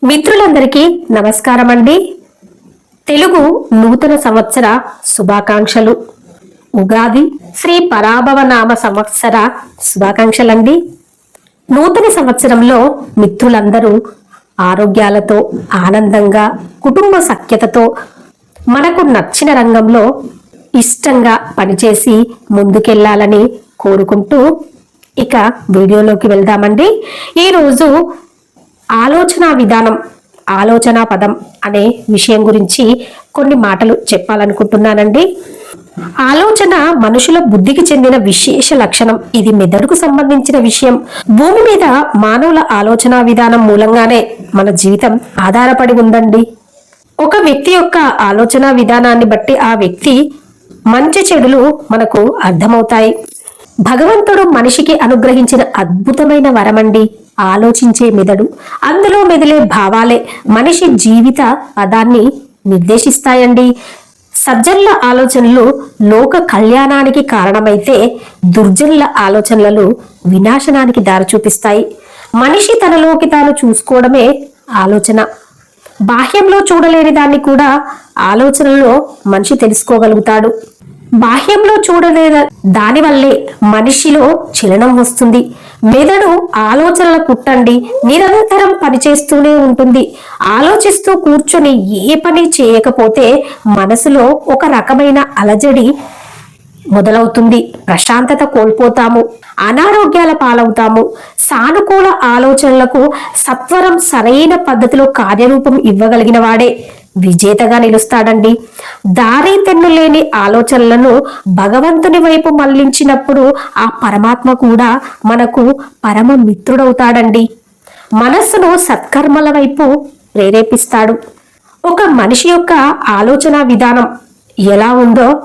మిత్రులందరికీ నమస్కారం అండి. తెలుగు నూతన సంవత్సర శుభాకాంక్షలు. ఉగాది శ్రీ పరాభవ నామ సంవత్సర శుభాకాంక్షలండి. నూతన సంవత్సరంలో మిత్రులందరూ ఆరోగ్యాలతో ఆనందంగా కుటుంబ సఖ్యతతో మనకు నచ్చిన రంగంలో ఇష్టంగా పనిచేసి ముందుకెళ్లాలని కోరుకుంటూ ఇక వీడియోలోకి వెళ్దామండి. ఈరోజు ఆలోచన విధానం, ఆలోచన పదం అనే విషయం గురించి కొన్ని మాటలు చెప్పాలనుకుంటున్నానండి. ఆలోచన మనుషుల బుద్ధికి చెందిన విశేష లక్షణం. ఇది మెదడుకు సంబంధించిన విషయం. భూమి మీద మానవుల ఆలోచన విధానం మూలంగానే మన జీవితం ఆధారపడి ఉందండి. ఒక వ్యక్తి యొక్క ఆలోచన విధానాన్ని బట్టి ఆ వ్యక్తి మంచి చెడులు మనకు అర్థమవుతాయి. భగవంతుడు మనిషికి అనుగ్రహించిన అద్భుతమైన వరమండి ఆలోచించే మెదడు. అందులో మెదిలే భావాలే మనిషి జీవిత పదాన్ని నిర్దేశిస్తాయండి. సజ్జనుల ఆలోచనలు లోక కళ్యాణానికి కారణమైతే దుర్జనుల ఆలోచనలు వినాశనానికి దారి చూపిస్తాయి. మనిషి తనలోకి తాను చూసుకోవడమే ఆలోచన. బాహ్యంలో చూడలేని దాన్ని కూడా ఆలోచనలో మనిషి తెలుసుకోగలుగుతాడు. బాహ్యంలో చూడలేని దానివల్లే మనిషిలో చలనం వస్తుంది. మెదడు ఆలోచనల పుట్టండి నిరంతరం పనిచేస్తూనే ఉంటుంది. ఆలోచిస్తూ కూర్చొని ఏ పని చేయకపోతే మనసులో ఒక రకమైన అలజడి మొదలవుతుంది. ప్రశాంతత కోల్పోతాము, అనారోగ్యాల పాలవుతాము. సానుకూల ఆలోచనలకు సత్వరం సరైన పద్ధతిలో కార్యరూపం ఇవ్వగలిగిన వాడే విజేతగా నిలుస్తాడండి. దారి తెన్నులేని ఆలోచనలను భగవంతుని వైపు మళ్లించినప్పుడు ఆ పరమాత్మ కూడా మనకు పరమ మిత్రుడవుతాడండి. మనస్సును సత్కర్మల వైపు ప్రేరేపిస్తాడు. ఒక మనిషి యొక్క ఆలోచన విధానం ఎలా ఉందో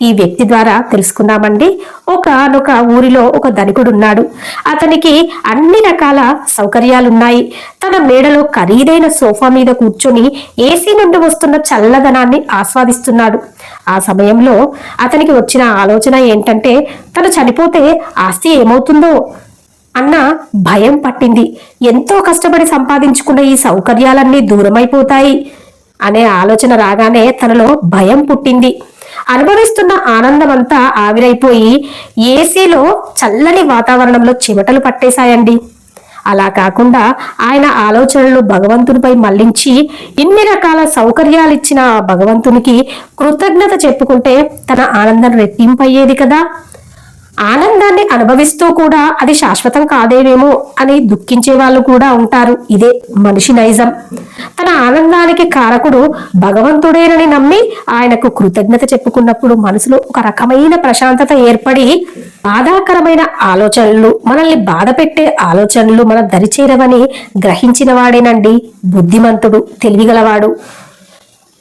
ఈ వ్యక్తి ద్వారా తెలుసుకుందామండి. ఒకనొక ఊరిలో ఒక ధనికుడు ఉన్నాడు. అతనికి అన్ని రకాల సౌకర్యాలున్నాయి. తన మేడలో ఖరీదైన సోఫా మీద కూర్చొని ఏసీ నుండి వస్తున్న చల్లదనాన్ని ఆస్వాదిస్తున్నాడు. ఆ సమయంలో అతనికి వచ్చిన ఆలోచన ఏంటంటే, తను చనిపోతే ఆస్తి ఏమవుతుందో అన్న భయం పట్టింది. ఎంతో కష్టపడి సంపాదించుకున్న ఈ సౌకర్యాలన్నీ దూరమైపోతాయి అనే ఆలోచన రాగానే తనలో భయం పుట్టింది. అనుభవిస్తున్న ఆనందమంతా ఆవిరైపోయి ఏసీలో చల్లని వాతావరణంలో చెమటలు పట్టేశాయండి. అలా కాకుండా ఆయన ఆలోచనలు భగవంతునిపై మళ్లించి ఇన్ని రకాల సౌకర్యాలు ఇచ్చిన భగవంతునికి కృతజ్ఞత చెప్పుకుంటే తన ఆనందం రెట్టింపయ్యేది కదా. ఆనందాన్ని అనుభవిస్తూ కూడా అది శాశ్వతం కాదేమేమో అని దుఃఖించే వాళ్ళు కూడా ఉంటారు. ఇదే మనిషి నైజం. తన ఆనందానికి కారకుడు భగవంతుడేనని నమ్మి ఆయనకు కృతజ్ఞత చెప్పుకున్నప్పుడు మనసులో ఒక రకమైన ప్రశాంతత ఏర్పడి బాధాకరమైన ఆలోచనలు, మనల్ని బాధ పెట్టే ఆలోచనలు మన దరిచేరవని గ్రహించిన వాడేనండి బుద్ధిమంతుడు, తెలివిగలవాడు.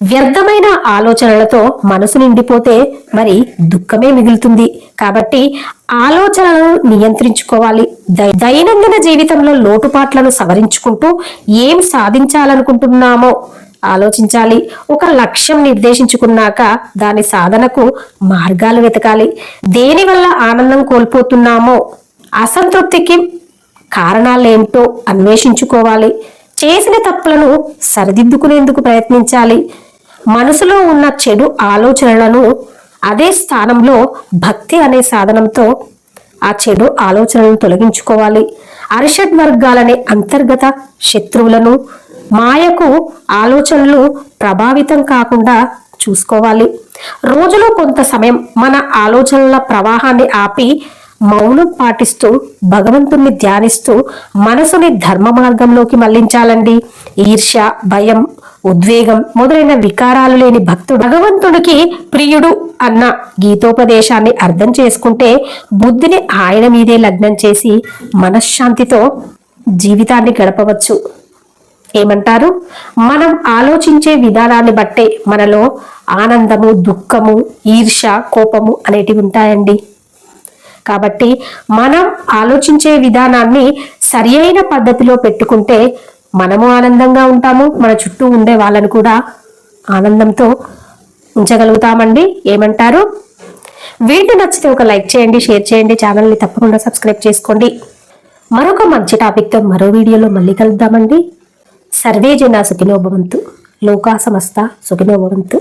వ్యర్థమైన ఆలోచనలతో మనసు నిండిపోతే మరి దుఃఖమే మిగులుతుంది. కాబట్టి ఆలోచనలను నియంత్రించుకోవాలి. దైనందిన జీవితంలో లోటుపాట్లను సవరించుకుంటూ ఏం సాధించాలనుకుంటున్నామో ఆలోచించాలి. ఒక లక్ష్యం నిర్దేశించుకున్నాక దాని సాధనకు మార్గాలు వెతకాలి. దేనివల్ల ఆనందం కోల్పోతున్నామో, అసంతృప్తికి కారణాలేంటో అన్వేషించుకోవాలి. చేసిన తప్పులను సరిదిద్దుకునేందుకు ప్రయత్నించాలి. మనసులో ఉన్న చెడు ఆలోచనలను అదే స్థానంలో భక్తి అనే సాధనంతో ఆ చెడు ఆలోచనలను తొలగించుకోవాలి. అరిషడ్ వర్గాలనే అంతర్గత శత్రువులను, మాయకు ఆలోచనలు ప్రభావితం కాకుండా చూసుకోవాలి. రోజులో కొంత సమయం మన ఆలోచనల ప్రవాహాన్ని ఆపి మౌనం పాటిస్తూ భగవంతుణ్ణి ధ్యానిస్తూ మనసుని ధర్మ మార్గంలోకి మళ్లించాలండి. ఈర్ష్య, భయం, ఉద్వేగం మొదలైన వికారాలు లేని భక్తుడు భగవంతుడికి ప్రియుడు అన్న గీతోపదేశాన్ని అర్థం చేసుకుంటే బుద్ధిని ఆయన మీదే లగ్నం చేసి మనశ్శాంతితో జీవితాన్ని గడపవచ్చు. ఏమంటారు? మనం ఆలోచించే విధానాన్ని బట్టే మనలో ఆనందము, దుఃఖము, ఈర్ష్య, కోపము అనేటివి ఉంటాయండి. కాబట్టి మనం ఆలోచించే విధానాన్ని సరి అయిన పద్ధతిలో పెట్టుకుంటే మనము ఆనందంగా ఉంటాము, మన చుట్టూ ఉండే వాళ్ళని కూడా ఆనందంతో ఉంచగలుగుతామండి. ఏమంటారు? వీడియో నచ్చితే ఒక లైక్ చేయండి, షేర్ చేయండి, ఛానల్ని తప్పకుండా సబ్స్క్రైబ్ చేసుకోండి. మరొక మంచి టాపిక్తో మరో వీడియోలో మళ్ళీ కలుద్దామండి. సర్వే జన సుఖినో భవంతు, లోకా సమస్త సుఖినో భవంతు.